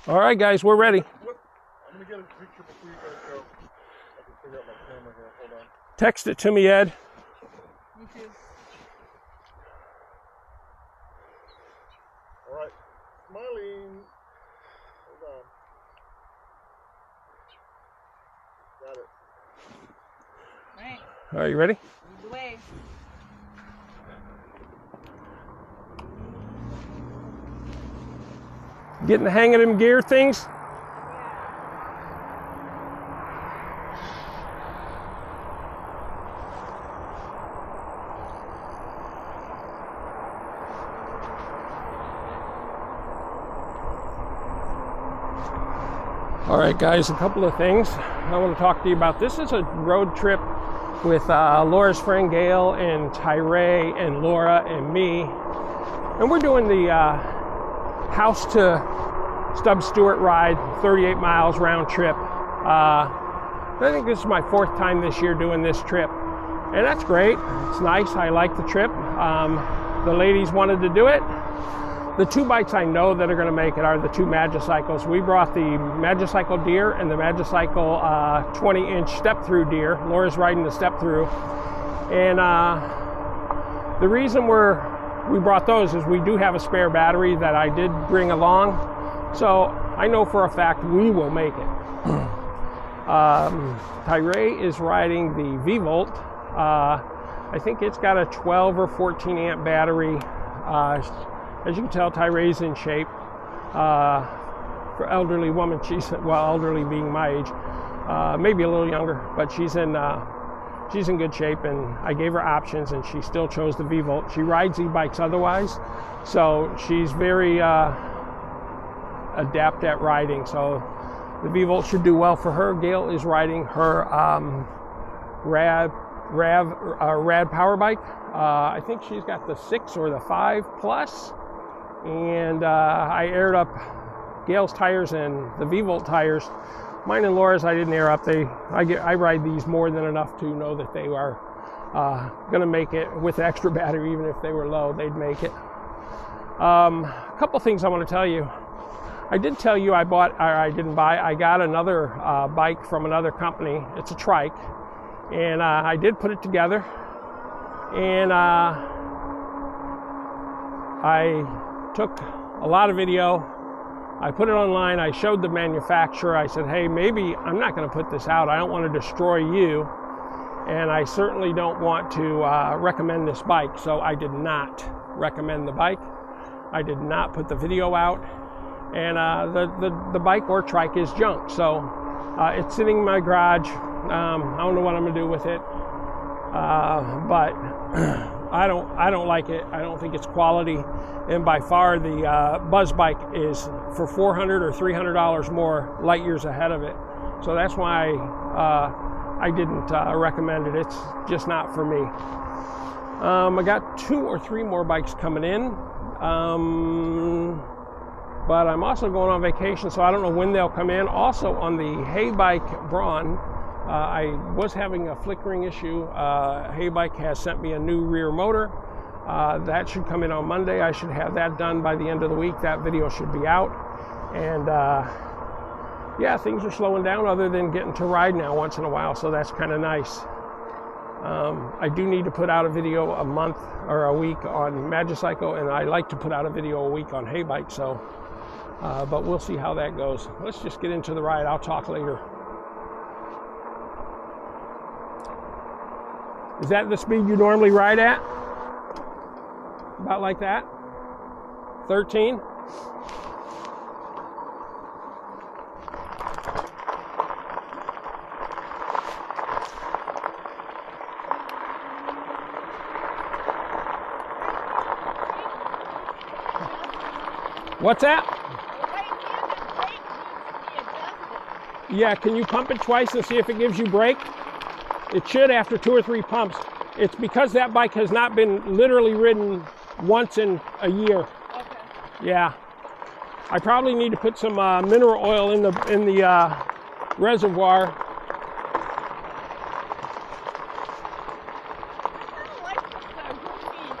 All right, guys, we're ready. I'm gonna get a picture before you guys go. I can figure out my camera here. Hold on. Text it to me, Ed. Me too. All right, smiling. Hold on. Got it. All right. All right, you ready? Lead the way. Getting the hang of them gear things? All right, guys, a couple of things I want to talk to you about. This is a road trip with Laura's friend Gail and Tyree and Laura and me. And we're doing the house to Stub Stewart ride, 38 miles round trip. I think this is my 4th time this year doing this trip. And that's great. It's nice. I like the trip. The ladies wanted to do it. The 2 bikes I know that are going to make it are the 2 Magicycles. We brought the Magicycle deer and the Magicycle 20-inch Step-Thru deer. Laura's riding the Step-Thru. And the reason we brought those is we do have a spare battery that I did bring along. So I know for a fact we will make it. Tyree is riding the V-Volt. I think it's got a 12 or 14 amp battery. As you can tell, Tyree's in shape. For elderly woman, well, elderly being my age, maybe a little younger, but she's in good shape, and I gave her options and she still chose the V-Volt. She rides e-bikes otherwise, so she's very adept at riding, so the V-Volt should do well for her. Gail is riding her Rad power bike. I think she's got the 6 or the 5 plus. And I aired up Gail's tires and the V-Volt tires. Mine and Laura's I didn't air up. I ride these more than enough to know that they are gonna make it with extra battery. Even if they were low, they'd make it. A couple things I want to tell you. I did tell you I got another bike from another company. It's a trike, and I did put it together, and I took a lot of video. I put it online. I showed the manufacturer. I said, hey, maybe I'm not going to put this out. I don't want to destroy you, and I certainly don't want to recommend this bike. So I did not recommend the bike. I did not put the video out, and the bike or trike is junk. So it's sitting in my garage. I don't know what I'm going to do with it, but I don't like it. I don't think it's quality, and by far the Buzz bike is for $400 or $300 more light years ahead of it. So that's why I didn't recommend it. It's just not for me. I got 2 or 3 more bikes coming in, but I'm also going on vacation, so I don't know when they'll come in. Also on the heybike Braun, I was having a flickering issue. Heybike has sent me a new rear motor. That should come in on Monday. I should have that done by the end of the week. That video should be out. And yeah, things are slowing down other than getting to ride now once in a while, so that's kind of nice. I do need to put out a video a month or a week on Magicycle, and I like to put out a video a week on heybike, so but we'll see how that goes. Let's just get into the ride. I'll talk later. Is that the speed you normally ride at? About like that? 13? What's that? Yeah, can you pump it twice and see if it gives you brake? It should after 2 or 3 pumps. It's because that bike has not been literally ridden once in a year. Okay. Yeah. I probably need to put some mineral oil in the reservoir. I like this goofy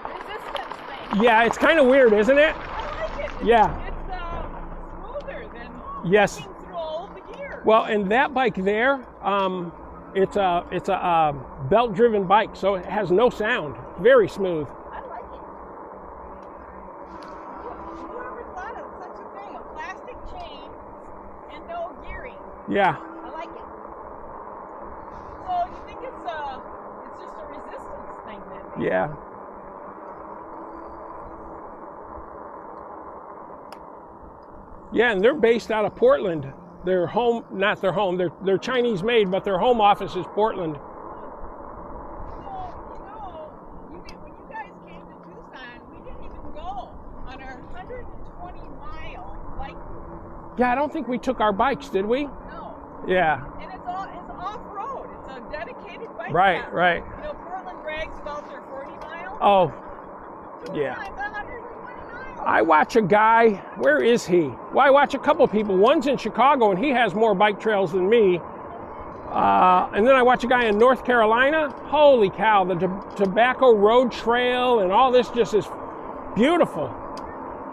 resistance thing. Yeah, it's kind of weird, isn't it? I like it. Yeah. It's smooth. Yes. Working through all of the gears. Well, and that bike there, it's a belt-driven bike, so it has no sound. Very smooth. I like it. Whoever thought of such a thing? A plastic chain and no gearing. Yeah. I like it. So you think it's just a resistance thing then? Yeah. Yeah, and they're based out of Portland. Their home, not their home, they're Chinese made, but their home office is Portland. So, when you guys came to Tucson, we didn't even go on our 120-mile bike route. Yeah, I don't think we took our bikes, did we? No. Yeah. And it's off-road. It's a dedicated bike Right, path. right. You know, Portland brags about their 40 miles. Oh, yeah. Tucson's 120 miles. I watch a guy, where is he? Well, I watch a couple people. One's in Chicago, and he has more bike trails than me. And then I watch a guy in North Carolina. Holy cow, the Tobacco Road Trail and all this just is beautiful.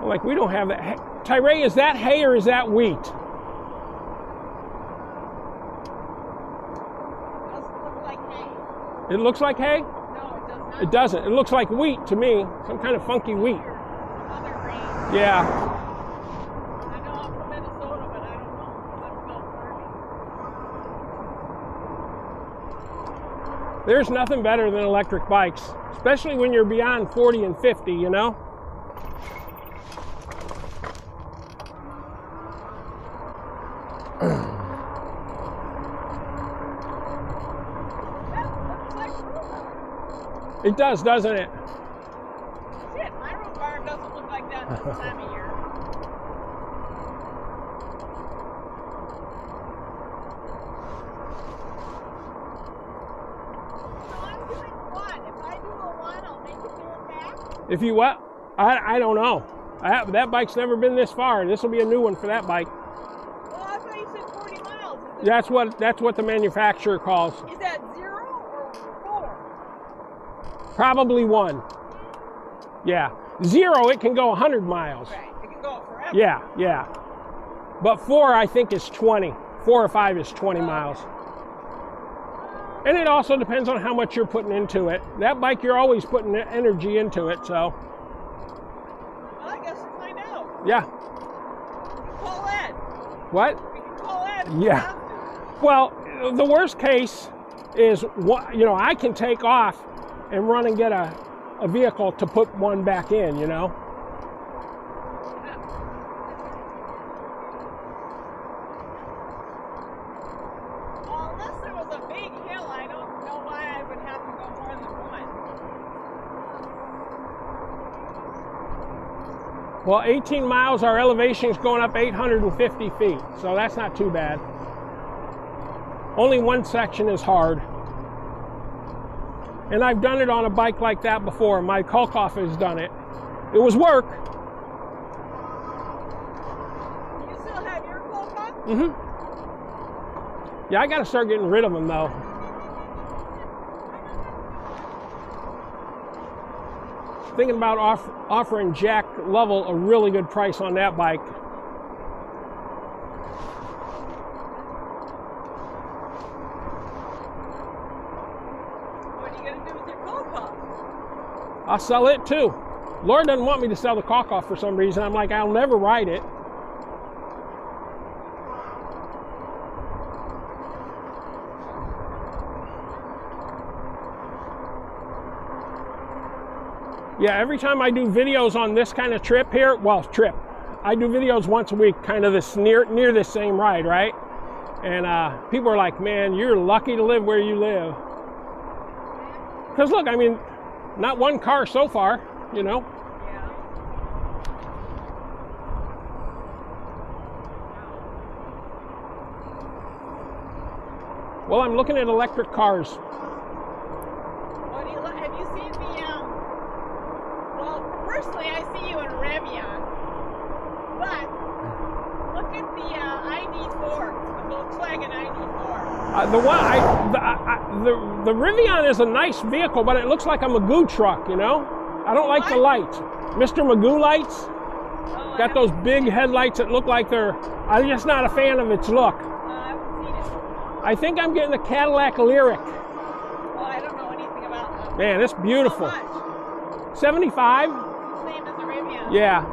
I'm like, we don't have that. Hey, Tyree, is that hay or is that wheat? Doesn't look like hay. It looks like hay? No, it does not. It doesn't. It looks like wheat to me. Some kind of funky wheat. Other grain. Yeah. I know I'm from Minnesota, but I don't know much about farming. There's nothing better than electric bikes, especially when you're beyond 40 and 50, you know? That looks like rhubarb. It does, doesn't it? Shit, my rhubarb doesn't look like that this time of year. So I'm doing one. If I do a one, I'll make it there back. If you what? I don't know. That bike's never been this far. This will be a new one for that bike. Well, I thought you said 40 miles. That's what the manufacturer calls. Is that 0 or 4? Probably 1. Yeah. 0, it can go 100 miles. Right, it can go forever. Yeah, yeah. But 4, I think, is 20. 4 or 5 is 20 miles. And it also depends on how much you're putting into it. That bike, you're always putting energy into it, so. Well, I guess we'll find out. Yeah. We can call Ed. What? We can call Ed. if we Yeah. have to. Well, the worst case is, I can take off and run and get a vehicle to put one back in, you know? Well, unless there was a big hill, I don't know why I would have to go more than one. Well, 18 miles, our elevation's going up 850 feet, so that's not too bad. Only one section is hard. And I've done it on a bike like that before. My Kolkoff has done it. It was work. You still have your Kolkoff? Mm-hmm. Yeah, I got to start getting rid of them, though. Thinking about offering Jack Lovell a really good price on that bike. What are you going to do with your Kolkoff? I'll sell it too. Laura doesn't want me to sell the Kolkoff for some reason. I'm like, I'll never ride it. Yeah, every time I do videos on this kind of trip here, I do videos once a week, kind of this near this same ride, right? And people are like, man, you're lucky to live where you live. Because look, I mean, not one car so far, you know? Yeah. Well, I'm looking at electric cars. What do you have you seen the well, personally I see you in a Revion, but look at the ID4, the Volkswagen ID4. The Rivian is a nice vehicle, but it looks like a Magoo truck, you know? I don't like the light. Mr. Magoo lights. Oh, Got those big headlights that look like they're, I'm just not a fan of its look. I haven't seen it. I think I'm getting the Cadillac Lyric. Well, I don't know anything about them. Man, it's beautiful. How much? 75? Same as the Rivian. Yeah.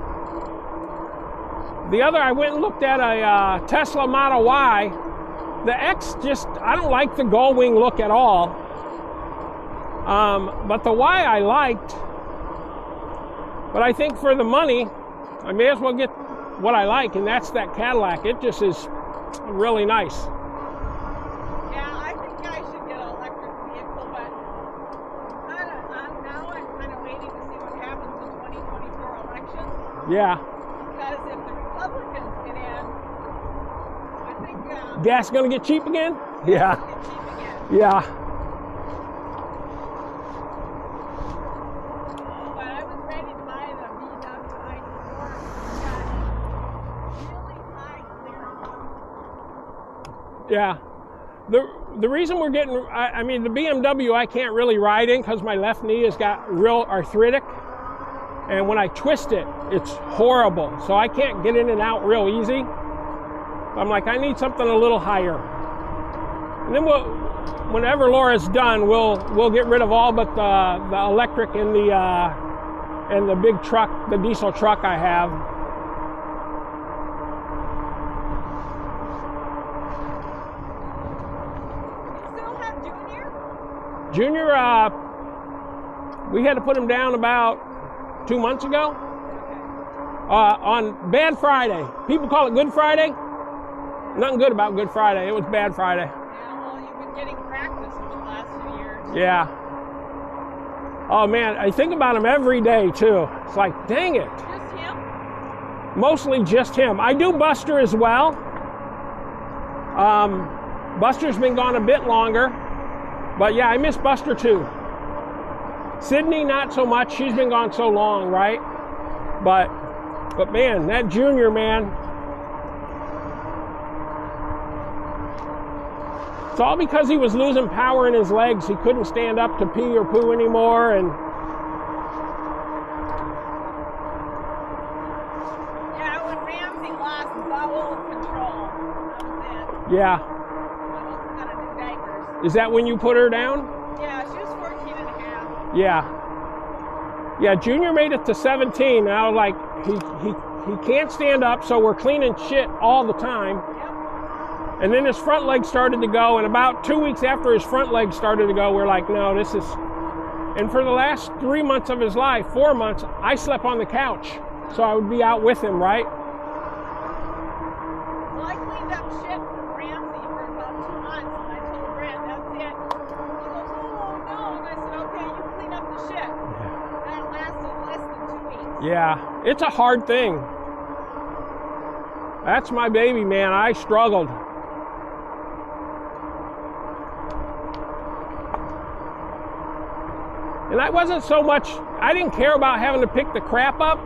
The other, I went and looked at a Tesla Model Y. The X just, I don't like the gull wing look at all. But the Y I liked. But I think for the money, I may as well get what I like, and that's that Cadillac. It just is really nice. Yeah, I think I should get an electric vehicle, but now I'm kind of waiting to see what happens in 2024 election. Yeah. Because if the Republicans get in, I think Gas gonna get cheap again? Yeah. it's get cheap again. Yeah. But I was ready to buy the VW ID4. It's got really high clearance. Yeah. The reason we're getting, I mean, the BMW I can't really ride in because my left knee has got real arthritic. And when I twist it, it's horrible. So I can't get in and out real easy. I'm like, I need something a little higher. And then whenever Laura's done, we'll get rid of all but the electric and the big truck, the diesel truck I have. You still have Junior? Junior, we had to put him down about 2 months ago on Bad Friday. People call it Good Friday. Nothing good about Good Friday. It was Bad Friday. Yeah, well, you've been getting practice over the last few years. Yeah. Oh man, I think about him every day too. It's like, dang it. Just him? Mostly just him. I do Buster as well. Buster's been gone a bit longer, but yeah, I miss Buster too. Sydney, not so much. She's been gone so long, right? But man, that Junior, man. It's all because he was losing power in his legs. He couldn't stand up to pee or poo anymore, and Yeah, when Ramsey lost bowel control, that was it. yeah. I wasn't gonna do diapers. Is that when you put her down? Yeah, she was 14 and a half. Yeah. Yeah, Junior made it to 17. And I was like, he can't stand up, so we're cleaning shit all the time. Yep. And then his front leg started to go, and about 2 weeks after his front leg started to go, we're like, no, this is... And for the last 3 months of his life, 4 months, I slept on the couch. So I would be out with him, right? Well, I cleaned up shit for Ramsey for about 2 months, and I told Brad, that's it. He goes, oh, no. And I said, okay, you clean up the shit. That lasted less than 2 weeks. Yeah, it's a hard thing. That's my baby, man. I struggled. And I wasn't so much, I didn't care about having to pick the crap up.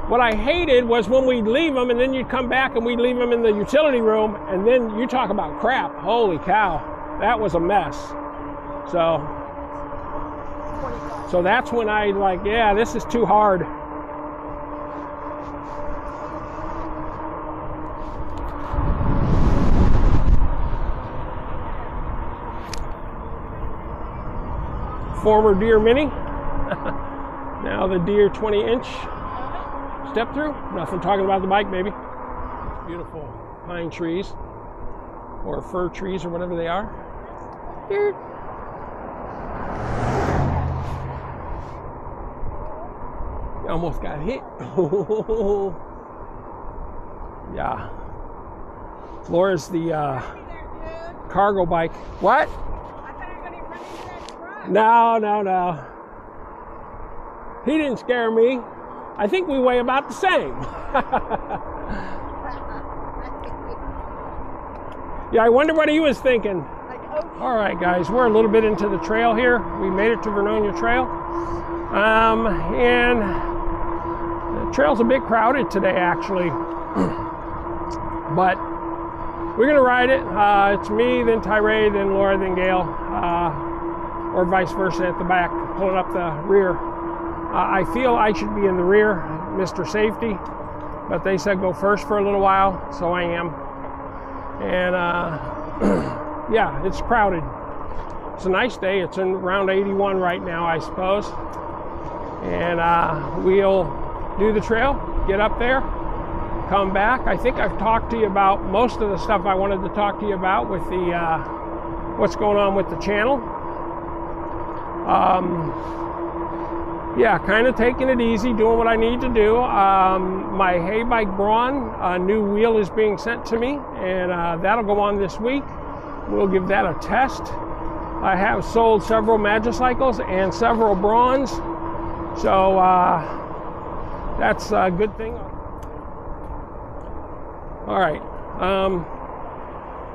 What I hated was when we'd leave them and then you'd come back and we'd leave them in the utility room, and then you talk about crap. Holy cow, that was a mess. So that's when I like, yeah, this is too hard. Former Deere Mini, now the Deere 20-inch Step-Thru. Nothing talking about the bike, baby. Beautiful pine trees, or fir trees, or whatever they are. Here. You almost got hit. Yeah. Laura's the cargo bike. What? No. He didn't scare me. I think we weigh about the same. Yeah, I wonder what he was thinking. All right, guys, we're a little bit into the trail here. We made it to Vernonia Trail. And the trail's a bit crowded today, actually. But we're going to ride it. It's me, then Tyree, then Laura, then Gail. Or vice versa at the back, pulling up the rear. I feel I should be in the rear, Mr. Safety. but they said go first for a little while, so I am. And yeah, it's crowded. It's a nice day. It's around 81 right now, I suppose. And we'll do the trail, get up there, come back. I think I've talked to you about most of the stuff I wanted to talk to you about with the what's going on with the channel. Yeah, kind of taking it easy, doing what I need to do. My heybike Braun, a new wheel is being sent to me, and that'll go on this week. We'll give that a test. I have sold several Magicycles and several Brauns, so that's a good thing. All right,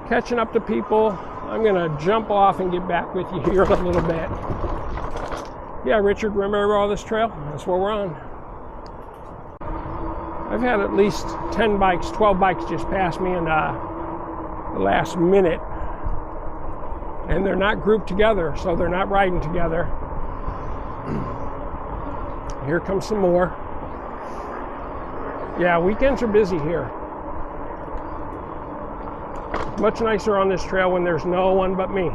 catching up to people. I'm gonna jump off and get back with you here in a little bit. Yeah, Richard, remember all this trail? That's where we're on. I've had at least 10 bikes, 12 bikes just pass me in the last minute. And they're not grouped together, so they're not riding together. Here comes some more. Yeah, weekends are busy here. Much nicer on this trail when there's no one but me.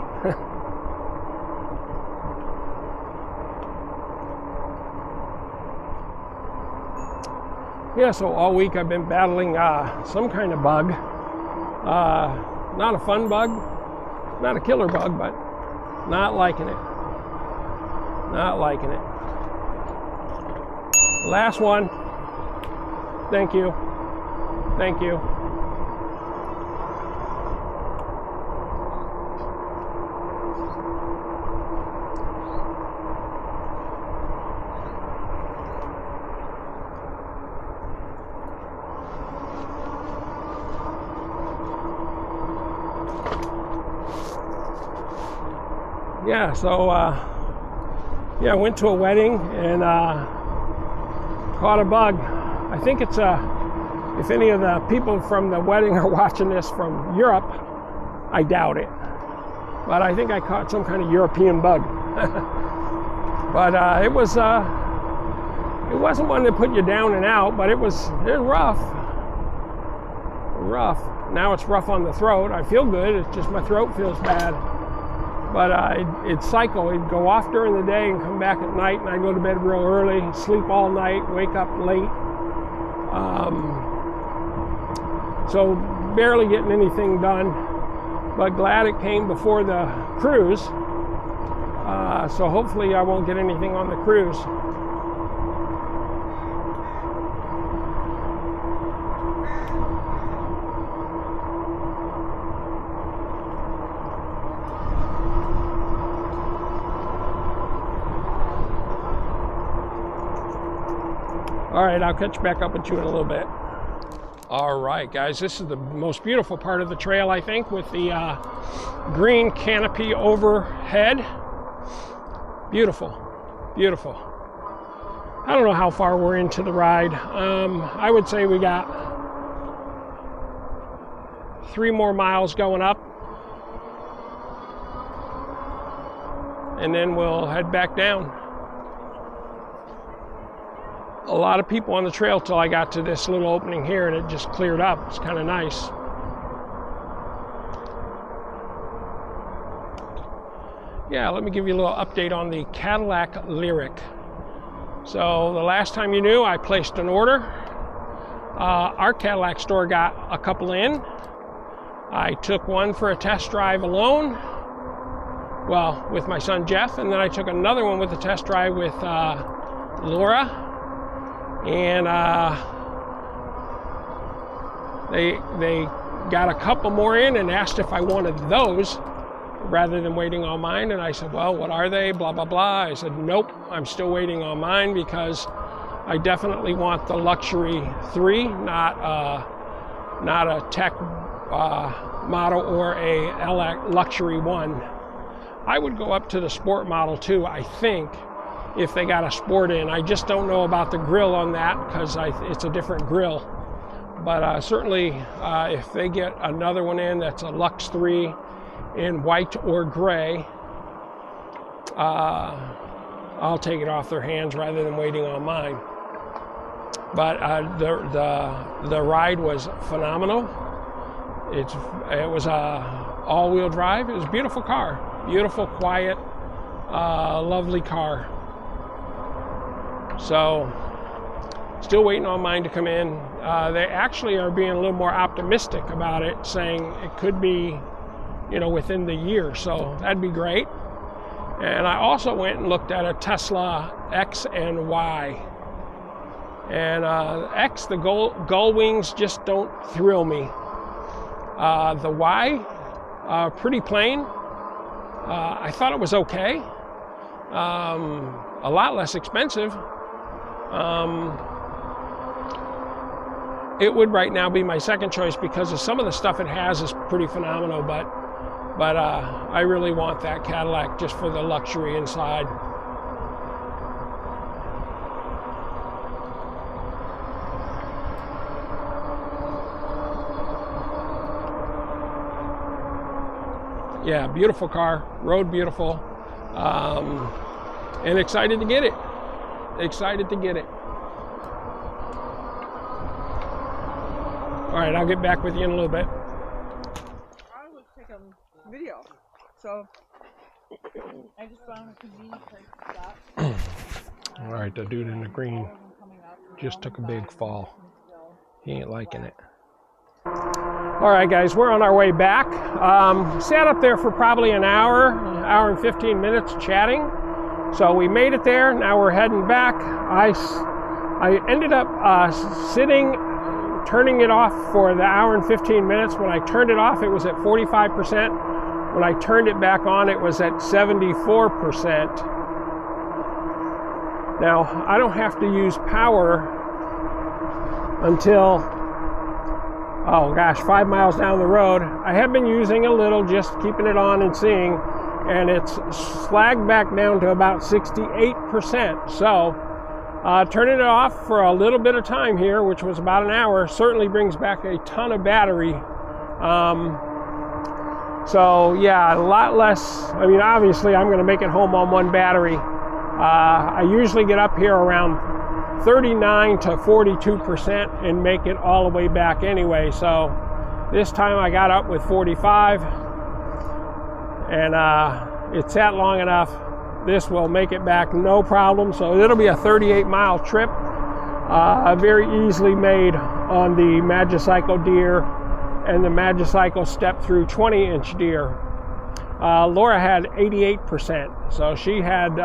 Yeah, so all week I've been battling some kind of bug. Not a fun bug, not a killer bug, but not liking it. Not liking it. Last one. Thank you. Thank you. Yeah, so yeah, I went to a wedding and caught a bug. I think it's if any of the people from the wedding are watching this from Europe, I doubt it. But I think I caught some kind of European bug. But it wasn't one that put you down and out, but it was rough. Rough. Now it's rough on the throat. I feel good, it's just my throat feels bad. But it'd cycle. It'd go off during the day and come back at night, and I'd go to bed real early, sleep all night, wake up late. So barely getting anything done, but glad it came before the cruise. So hopefully I won't get anything on the cruise. All right, I'll catch back up with you in a little bit. All right, guys, this is the most beautiful part of the trail, I think, with the green canopy overhead. Beautiful, beautiful. I don't know how far we're into the ride. I would say we got 3 more miles going up, and then we'll head back down. A lot of people on the trail till I got to this little opening here, and it just cleared up. It's kind of nice. Yeah, let me give you a little update on the Cadillac Lyric. So the last time you knew, I placed an order. Our Cadillac store got a couple in. I took one for a test drive alone, well, with my son Jeff, and then I took another one with a test drive with Laura. And they got a couple more in and asked if I wanted those rather than waiting on mine. And I said, well, what are they? Blah, blah, blah. I said, nope, I'm still waiting on mine because I definitely want the Luxury 3, not a tech model or a Luxury 1. I would go up to the Sport model too, I think, if they got a Sport in. I just don't know about the grill on that because it's a different grill. But certainly if they get another one in that's a Lux 3 in white or gray, I'll take it off their hands rather than waiting on mine. but the ride was phenomenal. It was all-wheel drive. It was a beautiful car, beautiful, quiet, lovely car. So still waiting on mine to come in. They actually are being a little more optimistic about it, saying it could be, you know, within the year. So that'd be great. And I also went and looked at a Tesla X and Y. And X, the gull wings just don't thrill me. The Y, pretty plain. I thought it was okay. A lot less expensive. It would right now be my second choice because of some of the stuff it has is pretty phenomenal, but I really want that Cadillac just for the luxury inside. Yeah, beautiful car, rode beautiful, and excited to get it. Excited to get it. All right, I'll get back with you in a little bit. I was taking video, so I just found a convenient place to stop. All right, the dude in the green just took a big fall. He ain't liking it. All right, guys, we're on our way back. Sat up there for probably an hour and 15 minutes chatting. So we made it there. Now we're heading back. I ended up sitting, turning it off for the hour and 15 minutes. When I turned it off, it was at 45%. When I turned it back on, it was at 74%. Now, I don't have to use power until, oh gosh, 5 miles down the road. I have been using a little, just keeping it on and seeing, and it's slagged back down to about 68%. So turning it off for a little bit of time here, which was about an hour, certainly brings back a ton of battery. So yeah, a lot less. I mean, obviously I'm going to make it home on one battery. I usually get up here around 39 to 42% and make it all the way back anyway. So this time I got up with 45, and it sat long enough. This will make it back no problem. So it'll be a 38-mile trip, very easily made on the Magicycle deer and the Magicycle Step-Thru 20-inch deer. Laura had 88%, so she had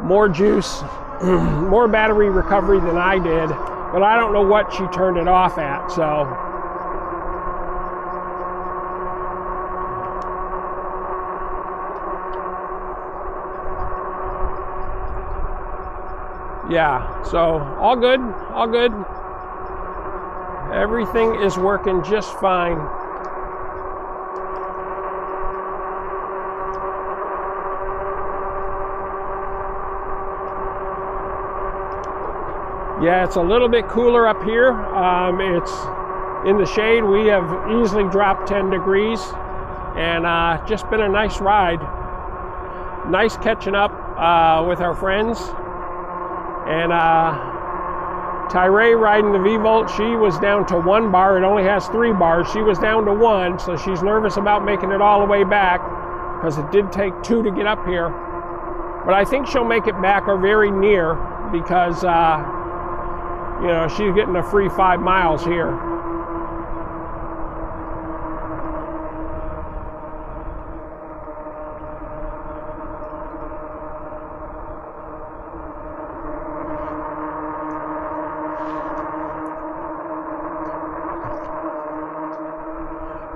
more juice, more battery recovery than I did, but I don't know what she turned it off at, so. Yeah, so all good, all good. Everything is working just fine. Yeah, it's a little bit cooler up here. It's in the shade. We have easily dropped 10 degrees, and just been a nice ride. Nice catching up with our friends. And Tyree riding the V-Volt, she was down to 1 bar. It only has 3 bars. She was down to 1, so she's nervous about making it all the way back because it did take 2 to get up here. But I think she'll make it back or very near because, you know, she's getting a free 5 miles here.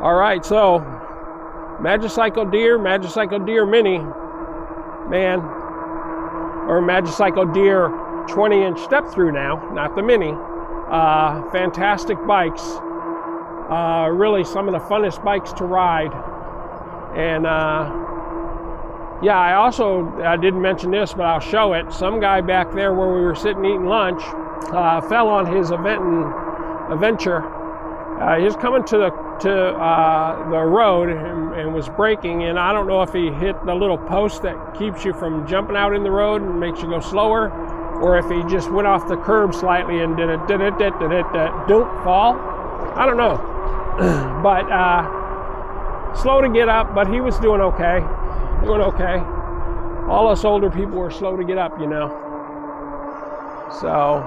All right, so Magicycle Deer Mini, man, or Magicycle Deer 20-inch Step-Thru now, not the Mini. Fantastic bikes, really some of the funnest bikes to ride. And yeah, I didn't mention this, but I'll show it. Some guy back there where we were sitting eating lunch fell on his adventure. He was coming to the road and was braking, and I don't know if he hit the little post that keeps you from jumping out in the road and makes you go slower, or if he just went off the curb slightly and did a don't fall. I don't know. But slow to get up, but he was doing okay. All us older people were slow to get up, you know. So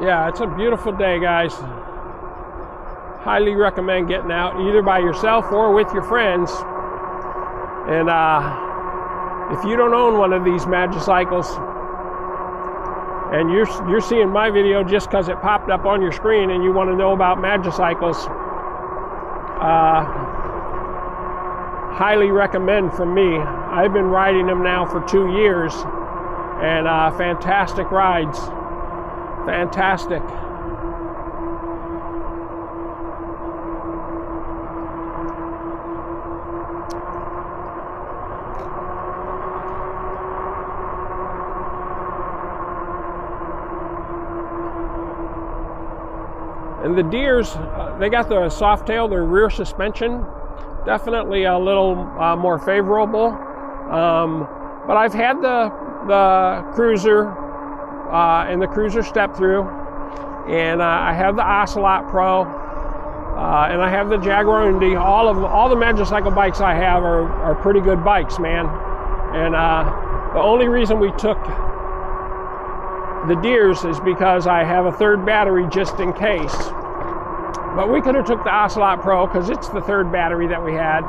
yeah, it's a beautiful day, guys. Highly recommend getting out either by yourself or with your friends. And if you don't own one of these Magicycles, and you're seeing my video just because it popped up on your screen and you want to know about Magicycles, highly recommend from me. I've been riding them now for 2 years, and fantastic rides. Fantastic. And the Deers, they got the soft tail, their rear suspension, definitely a little more favorable. But I've had the Cruiser and the Cruiser Step-Thru, and I have the Ocelot Pro, and I have the Jaguar Unity. All the Magicycle bikes I have are pretty good bikes, man. And the only reason we took the Deers is because I have a third battery just in case. But we could have took the Ocelot Pro because it's the third battery that we had.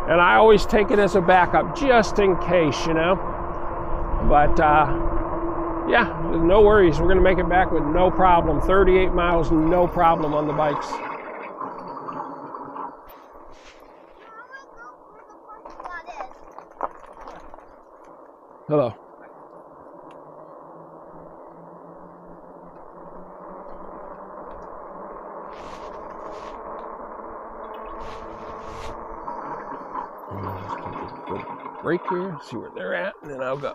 And I always take it as a backup just in case, you know. But yeah, no worries. We're going to make it back with no problem. 38 miles, no problem on the bikes. Hello. Break here, see where they're at, and then I'll go.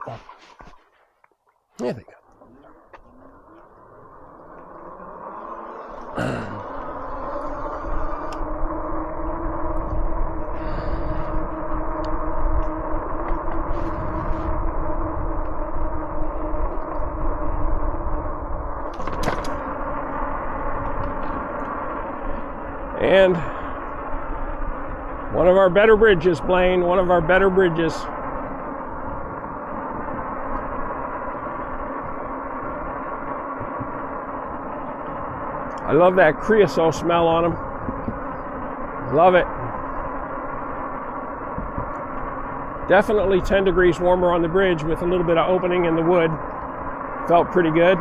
There they go. And one of our better bridges, Blaine, one of our better bridges. I love that creosote smell on them. Love it. Definitely 10 degrees warmer on the bridge with a little bit of opening in the wood. Felt pretty good.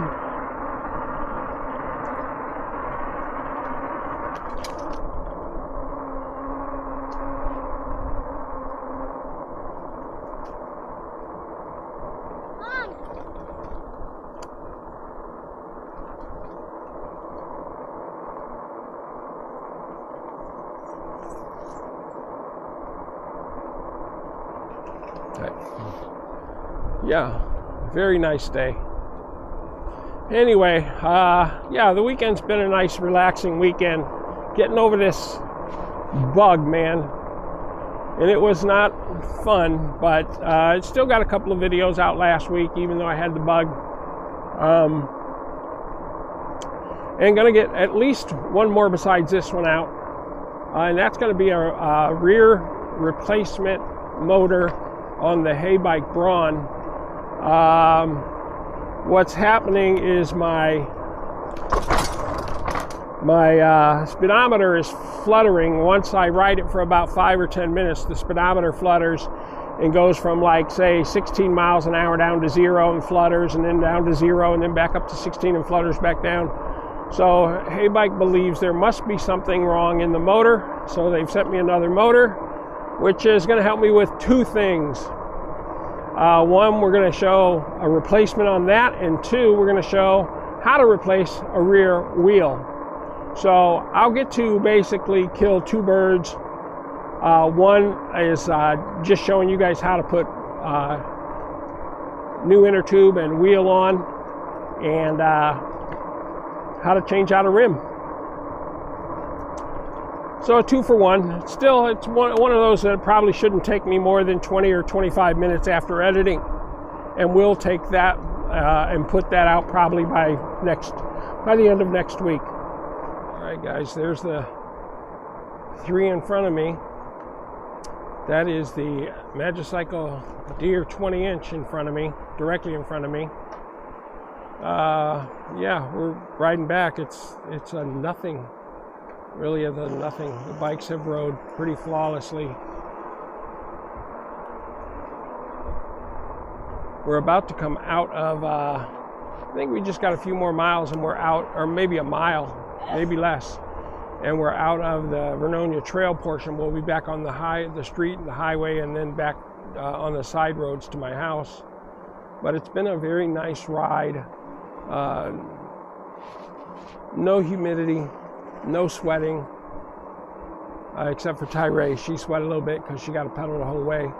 Yeah, very nice day. Anyway, yeah, the weekend's been a nice relaxing weekend. Getting over this bug, man. And it was not fun, but I still got a couple of videos out last week, even though I had the bug. And gonna get at least one more besides this one out. And that's gonna be a rear replacement motor on the heybike Braun. What's happening is my speedometer is fluttering. Once I ride it for about 5 or 10 minutes, the speedometer flutters and goes from, like, say 16 miles an hour down to 0 and flutters, and then down to 0 and then back up to 16 and flutters back down. So heybike believes there must be something wrong in the motor, so they've sent me another motor, which is going to help me with two things. One, we're going to show a replacement on that, and two, we're going to show how to replace a rear wheel. So I'll get to basically kill two birds. One is just showing you guys how to put new inner tube and wheel on, and how to change out a rim. So a 2 for 1. Still, it's one of those that probably shouldn't take me more than 20 or 25 minutes after editing. And we'll take that and put that out probably by the end of next week. All right, guys, there's the 3 in front of me. That is the Magicycle Deer 20-inch in front of me, directly in front of me. Yeah, we're riding back. It's a nothing, really a nothing. The bikes have rode pretty flawlessly. We're about to come out of, I think we just got a few more miles and we're out, or maybe a mile, maybe less. And we're out of the Vernonia trail portion. We'll be back on the street and the highway, and then back on the side roads to my house. But it's been a very nice ride. No humidity, no sweating, except for Tyree. She sweat a little bit because she got to pedal the whole way.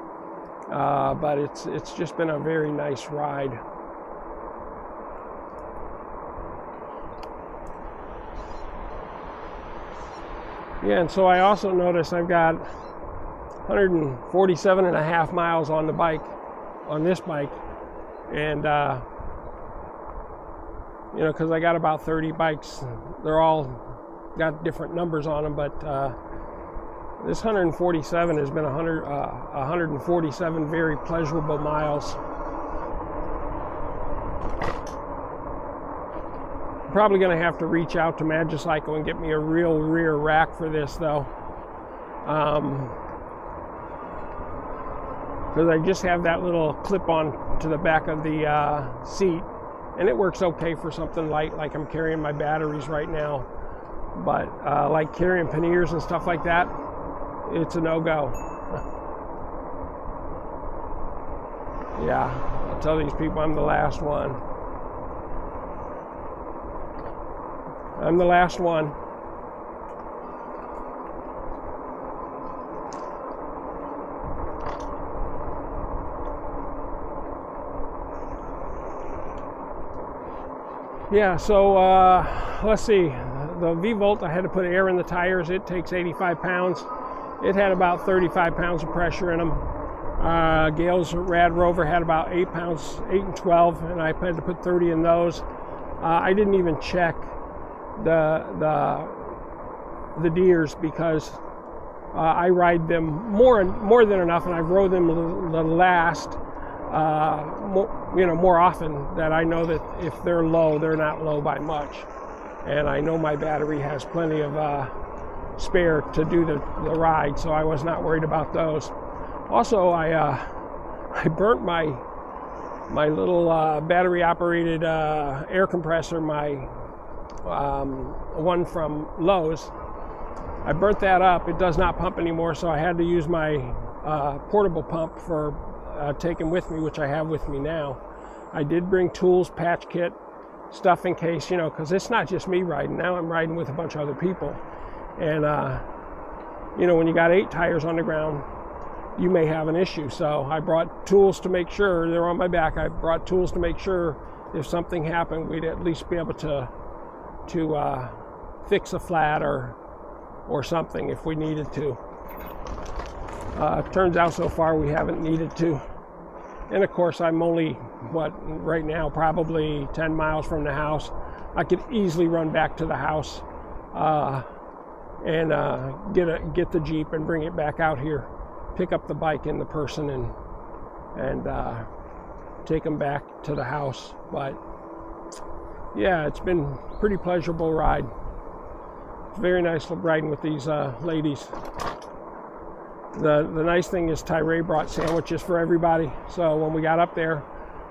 But it's just been a very nice ride. Yeah, and so I also noticed I've got 147 and a half miles on the bike, on this bike. And, you know, because I got about 30 bikes. They're all got different numbers on them, but this 147 has been 147 very pleasurable miles. I'm probably going to have to reach out to Magicycle and get me a real rear rack for this, though. Because I just have that little clip on to the back of the seat, and it works okay for something light, like I'm carrying my batteries right now. But like carrying panniers and stuff like that, it's a no-go. Yeah, I'll tell these people I'm the last one. I'm the last one. Yeah, so let's see. The V-Volt, I had to put air in the tires. It takes 85 pounds. It had about 35 pounds of pressure in them. Gale's Rad Rover had about 8 pounds, 8 and 12, and I had to put 30 in those. I didn't even check the Deers because I ride them more than enough, and I've rode them the last more often, that I know that if they're low, they're not low by much, and I know my battery has plenty of spare to do the ride, so I was not worried about those. Also, I burnt my little battery operated air compressor, my one from Lowe's. I burnt that up. It does not pump anymore, so I had to use my portable pump for taking with me, which I have with me now. I did bring tools, patch kit, stuff in case, because it's not just me riding. Now I'm riding with a bunch of other people. And, when you got 8 tires on the ground, you may have an issue. So I brought tools to make sure. They're on my back. I brought tools to make sure if something happened, we'd at least be able to fix a flat or something if we needed to. Turns out so far we haven't needed to. And of course, I'm only, right now, probably 10 miles from the house. I could easily run back to the house and get the Jeep and bring it back out here, pick up the bike and the person and take them back to the house. But yeah, it's been a pretty pleasurable ride. It's very nice riding with these ladies. The nice thing is Tyree brought sandwiches for everybody. So when we got up there,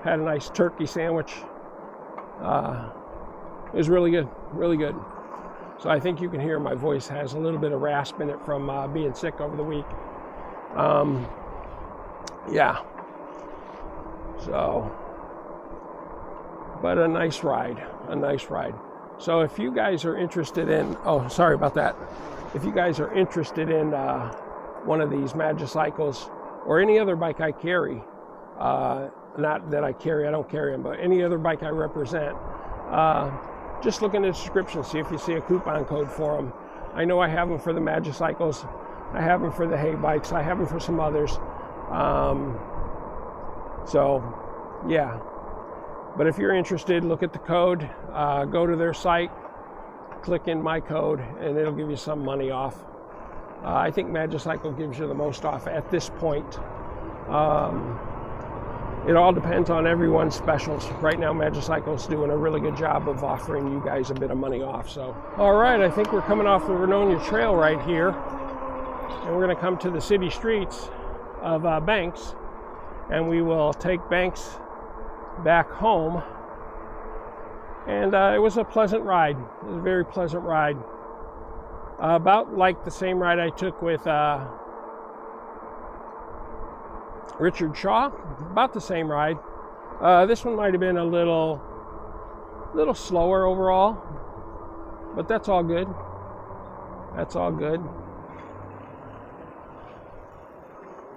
had a nice turkey sandwich. It was really good, really good. So I think you can hear my voice has a little bit of rasp in it from being sick over the week. Yeah. So, but a nice ride, So if you guys are interested in, sorry about that. If you guys are interested in one of these Magicycles or any other bike I carry, not that I don't carry them, but any other bike I represent, just look in the description, see if you see a coupon code for them. I know I have them for the Magicycles. I have them for the heybikes. I have them for some others. So, yeah. But if you're interested, look at the code. Go to their site, click in my code, and it'll give you some money off. I think Magicycle gives you the most off at this point. It all depends on everyone's specials. Right now, Magicycle's doing a really good job of offering you guys a bit of money off. So, all right, I think we're coming off the Vernonia Trail right here, and we're going to come to the city streets of Banks, and we will take Banks back home. And it was a pleasant ride. It was a very pleasant ride. About like the same ride I took with Richard Shaw, about the same ride. This one might have been a little slower overall, but that's all good. That's all good.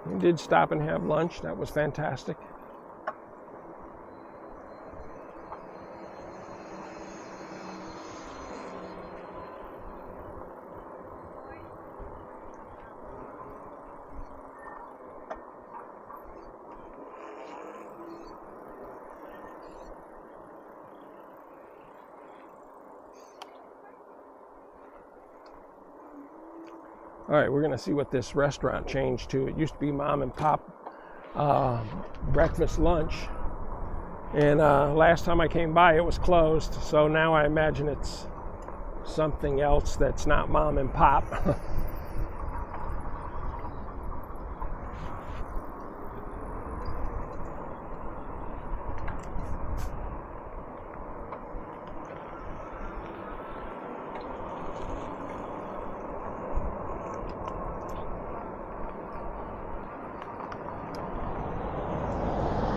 We did stop and have lunch. That was fantastic. All right, we're gonna see what this restaurant changed to. It used to be mom and pop breakfast, lunch. And last time I came by, it was closed. So now I imagine it's something else that's not mom and pop.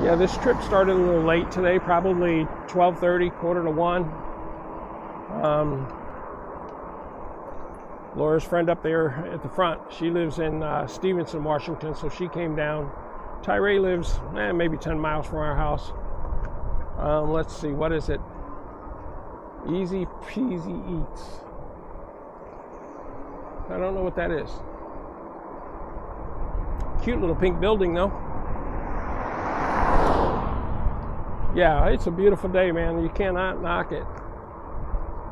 Yeah, this trip started a little late today, probably 12:30, quarter to 1. Laura's friend up there at the front, she lives in Stevenson, Washington, so she came down. Tyree lives maybe 10 miles from our house. Let's see, what is it? Easy Peasy Eats. I don't know what that is. Cute little pink building though. Yeah, it's a beautiful day, man. You cannot knock it.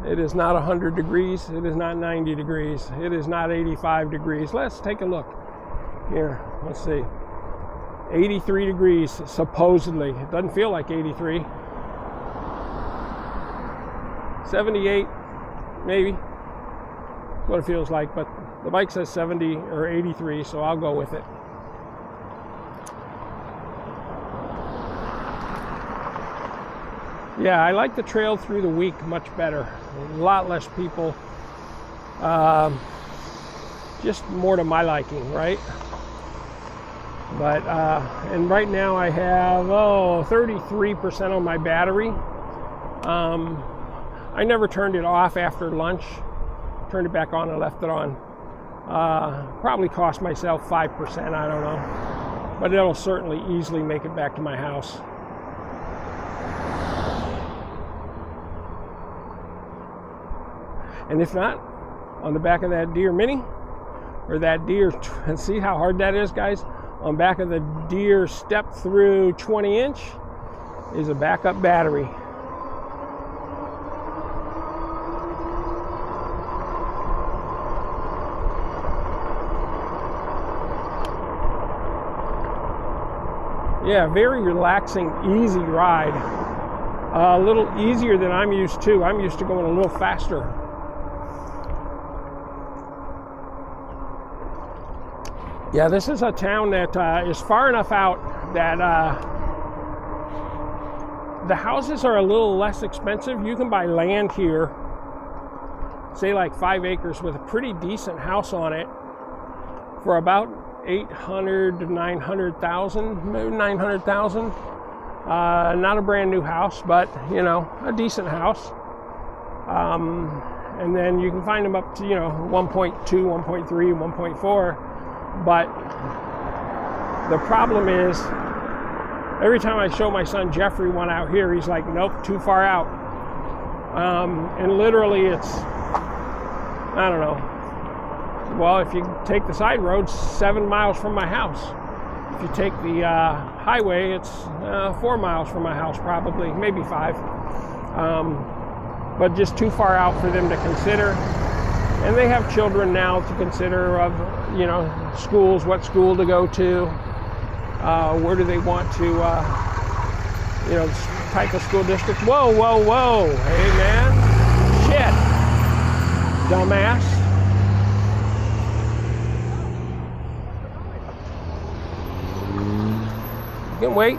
It is not 100 degrees. It is not 90 degrees. It is not 85 degrees. Let's take a look. Here, let's see. 83 degrees, supposedly. It doesn't feel like 83. 78, maybe. That's what it feels like, but the bike says 70 or 83, so I'll go with it. Yeah, I like the trail through the week much better. A lot less people. Just more to my liking, right? But, and right now I have, 33% on my battery. I never turned it off after lunch. Turned it back on and left it on. Probably cost myself 5%, I don't know. But it'll certainly easily make it back to my house. And if not, on the back of that Deere Mini, or that Deere, see how hard that is, guys? On back of the Deere Step-Thru 20-inch is a backup battery. Yeah, very relaxing, easy ride. A little easier than I'm used to. I'm used to going a little faster. Yeah, this is a town that is far enough out that the houses are a little less expensive. You can buy land here, say like 5 acres with a pretty decent house on it for about 800 to 900,000, maybe 900,000. Not a brand new house, but you know, a decent house. And then you can find them up to 1.2, 1.3, 1.4. But the problem is, every time I show my son Jeffrey one out here, he's like, nope, too far out. And literally it's I don't know. Well, if you take the side roads, 7 miles from my house. If you take the highway, it's 4 miles from my house, probably, maybe 5. But just too far out for them to consider. And they have children now to consider of, you know, schools, what school to go to, where do they want to, you know, type of school district. Whoa, whoa, whoa, hey man, shit, dumbass. You can wait.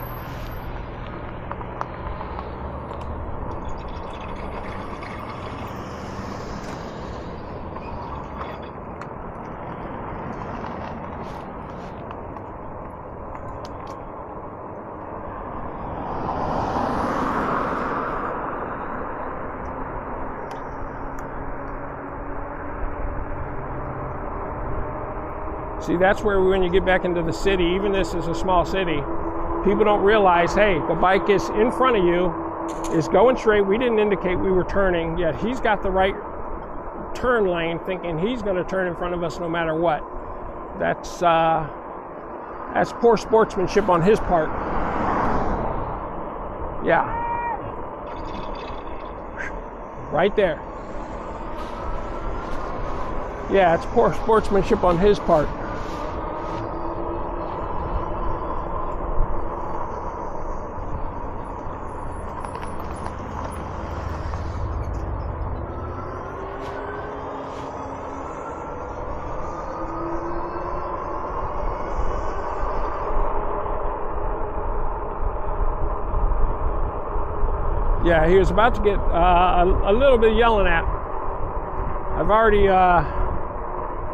See, that's where when you get back into the city, even this is a small city, people don't realize, hey, the bike is in front of you, is going straight. We didn't indicate we were turning, yet he's got the right turn lane, thinking he's going to turn in front of us no matter what. That's poor sportsmanship on his part. Yeah. Right there. Yeah, it's poor sportsmanship on his part. Yeah, he was about to get a little bit yelling at. I've already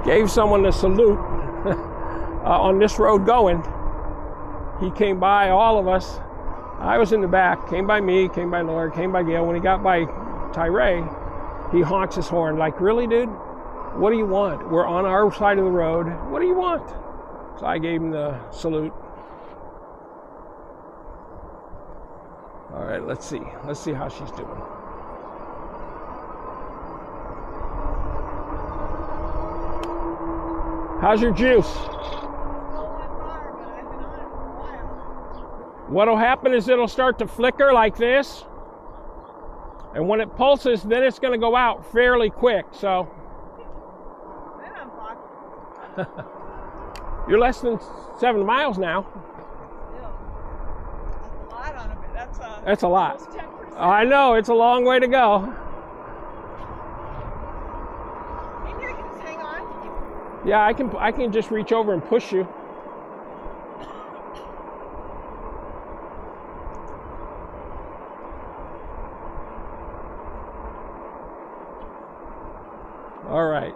gave someone a salute on this road going. He came by all of us. I was in the back, came by me, came by Laura, came by Gail. When he got by Tyree, he honks his horn like, really, dude? What do you want? We're on our side of the road. What do you want? So I gave him the salute. All right, let's see. Let's see how she's doing. How's your juice? What'll happen is it'll start to flicker like this. And when it pulses, then it's going to go out fairly quick. So Then I'm fucked. you're less than 7 miles now. That's a lot. Almost 10%. I know, it's a long way to go. Maybe I can just hang on to you. Yeah, I can just reach over and push you. All right.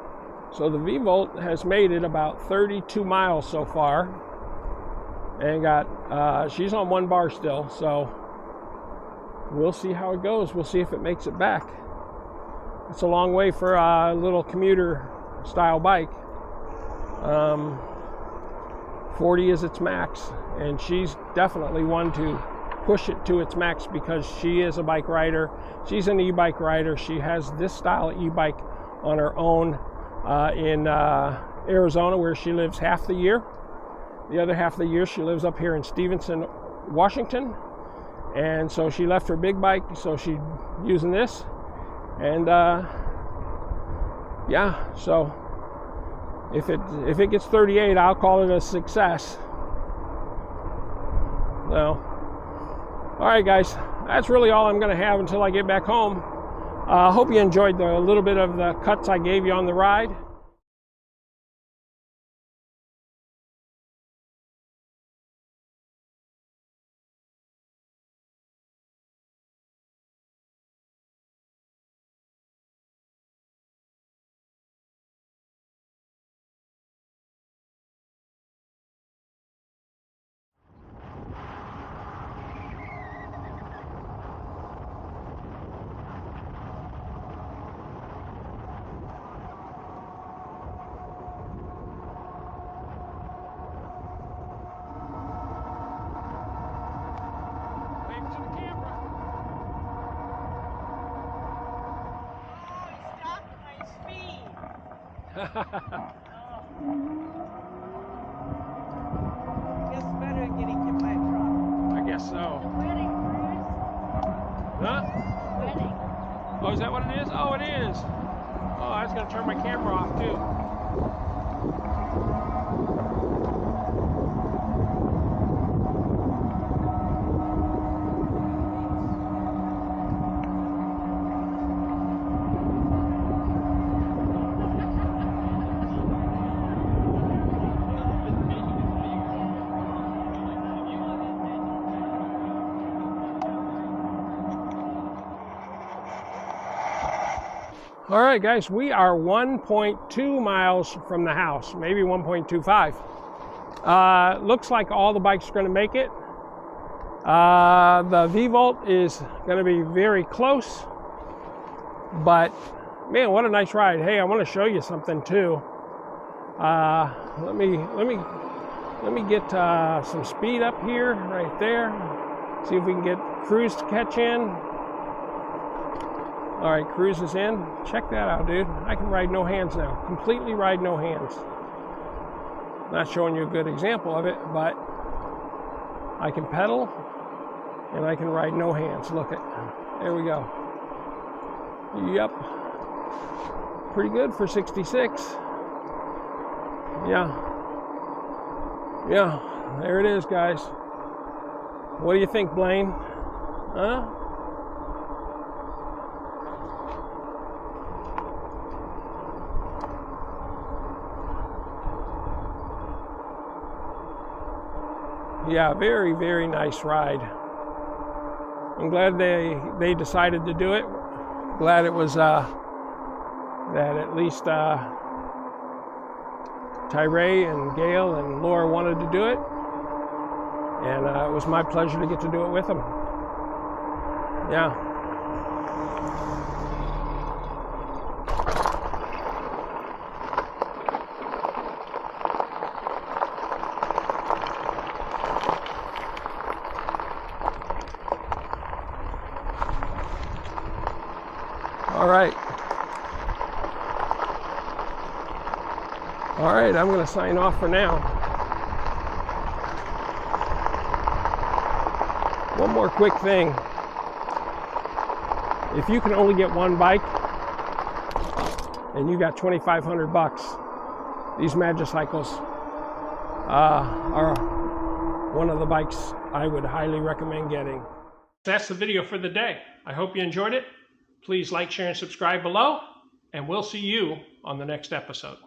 So the V-Volt has made it about 32 miles so far. And got she's on 1 bar still, so we'll see how it goes. We'll see if it makes it back. It's a long way for a little commuter style bike. 40 is its max, and she's definitely one to push it to its max because she is a bike rider. She's an e-bike rider. She has this style of e-bike on her own in Arizona, where she lives half the year. The other half of the year she lives up here in Stevenson, Washington. And so she left her big bike, so she's using this. And yeah, so if it gets 38, I'll call it a success. So, all right, guys, that's really all I'm going to have until I get back home. I hope you enjoyed the little bit of the cuts I gave you on the ride. Guess better than getting hit by a truck. I guess so. Wedding, Bruce. Huh? Wedding. Oh, is that what it is? Oh, it is. Oh, I was going to turn my camera off too. All right, guys, we are 1.2 miles from the house, maybe 1.25. Looks like all the bikes are going to make it. The V-Volt is going to be very close, but man, what a nice ride. Hey, I want to show you something too. Let me get some speed up here, right there. See if we can get Cruise to catch in. All right, Cruise is in. Check that out, dude. I can ride no hands now. Completely ride no hands. Not showing you a good example of it, but I can pedal and I can ride no hands. Look at, there we go. Yep. Pretty good for 66. Yeah. Yeah, there it is, guys. What do you think, Blaine? Huh? Yeah, very, very nice ride. I'm glad they decided to do it. Glad it was that at least Tyree and Gail and Laura wanted to do it. And it was my pleasure to get to do it with them. Yeah. All right, I'm going to sign off for now. One more quick thing. If you can only get one bike and you got $2,500, these Magicycles are one of the bikes I would highly recommend getting. That's the video for the day. I hope you enjoyed it. Please like, share, and subscribe below, and we'll see you on the next episode.